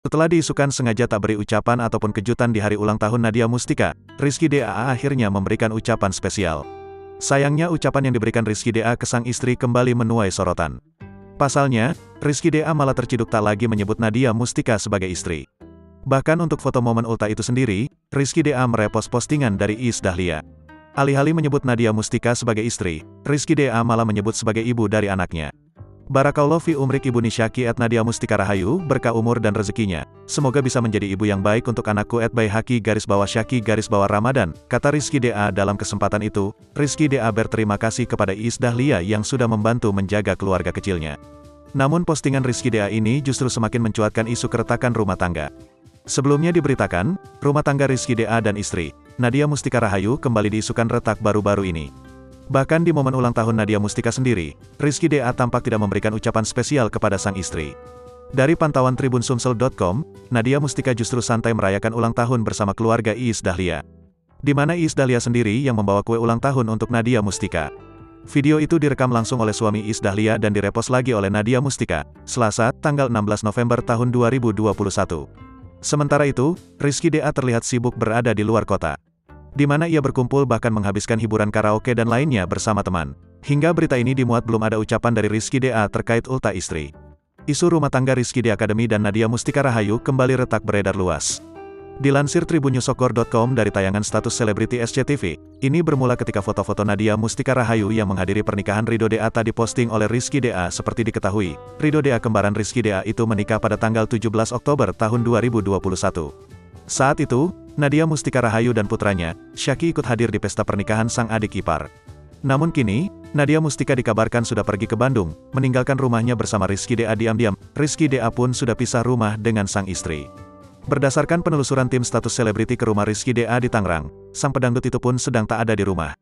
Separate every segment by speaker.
Speaker 1: Setelah diisukan sengaja tak beri ucapan ataupun kejutan di hari ulang tahun Nadia Mustika, Rizky DAA akhirnya memberikan ucapan spesial. Sayangnya ucapan yang diberikan Rizky DAA ke sang istri kembali menuai sorotan. Pasalnya, Rizky DAA malah terciduk tak lagi menyebut Nadia Mustika sebagai istri. Bahkan untuk foto momen ultah itu sendiri, Rizky DAA merepost postingan dari Iis Dahlia. Alih-alih menyebut Nadia Mustika sebagai istri, Rizky DAA malah menyebut sebagai ibu dari anaknya. Barakallahu fi umrik Ibu Nisyaki @Nadia Mustika Rahayu, berkah umur dan rezekinya. Semoga bisa menjadi ibu yang baik untuk anakku @Bayhaki_Syaki_Ramadan, kata Rizky DAA dalam kesempatan itu. Rizky DAA berterima kasih kepada Iis Dahlia yang sudah membantu menjaga keluarga kecilnya. Namun postingan Rizky DAA ini justru semakin mencuatkan isu keretakan rumah tangga. Sebelumnya diberitakan, rumah tangga Rizky DAA dan istri, Nadia Mustika Rahayu kembali diisukan retak baru-baru ini. Bahkan di momen ulang tahun Nadia Mustika sendiri, Rizky DAA tampak tidak memberikan ucapan spesial kepada sang istri. Dari pantauan TribunSumsel.com, Nadia Mustika justru santai merayakan ulang tahun bersama keluarga Iis Dahlia. Di mana Iis Dahlia sendiri yang membawa kue ulang tahun untuk Nadia Mustika. Video itu direkam langsung oleh suami Iis Dahlia dan direpost lagi oleh Nadia Mustika, Selasa, tanggal 16 November tahun 2021. Sementara itu, Rizky DAA terlihat sibuk berada di luar kota, di mana ia berkumpul bahkan menghabiskan hiburan karaoke dan lainnya bersama teman. Hingga berita ini dimuat belum ada ucapan dari Rizky DAA terkait ultah istri. Isu rumah tangga Rizky DAA Academy dan Nadia Mustika Rahayu kembali retak beredar luas. Dilansir tribunnews.co.com dari tayangan status selebriti SCTV, ini bermula ketika foto-foto Nadia Mustika Rahayu yang menghadiri pernikahan Ridho DAA diposting oleh Rizky DAA. Seperti diketahui, Ridho DAA kembaran Rizky DAA itu menikah pada tanggal 17 Oktober tahun 2021. Saat itu, Nadia Mustika Rahayu dan putranya, Syaki ikut hadir di pesta pernikahan sang adik ipar. Namun kini, Nadia Mustika dikabarkan sudah pergi ke Bandung, meninggalkan rumahnya bersama Rizky DAA diam-diam. Rizky DAA pun sudah pisah rumah dengan sang istri. Berdasarkan penelusuran tim status selebriti ke rumah Rizky DAA di Tangerang, sang pedangdut itu pun sedang tak ada di rumah.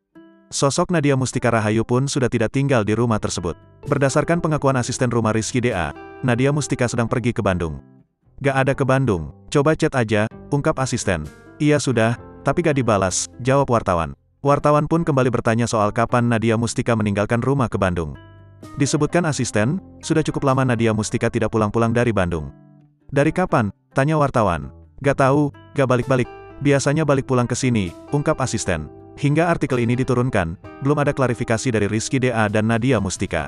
Speaker 1: Sosok Nadia Mustika Rahayu pun sudah tidak tinggal di rumah tersebut. Berdasarkan pengakuan asisten rumah Rizky DAA, Nadia Mustika sedang pergi ke Bandung. "Gak ada ke Bandung, coba chat aja," ungkap asisten. "Iya sudah, tapi gak dibalas," jawab wartawan. Wartawan pun kembali bertanya soal kapan Nadia Mustika meninggalkan rumah ke Bandung. Disebutkan asisten, sudah cukup lama Nadia Mustika tidak pulang-pulang dari Bandung. "Dari kapan?" tanya wartawan. "Gak tahu, gak balik-balik. Biasanya balik pulang ke sini," ungkap asisten. Hingga artikel ini diturunkan, belum ada klarifikasi dari Rizky DAA dan Nadia Mustika.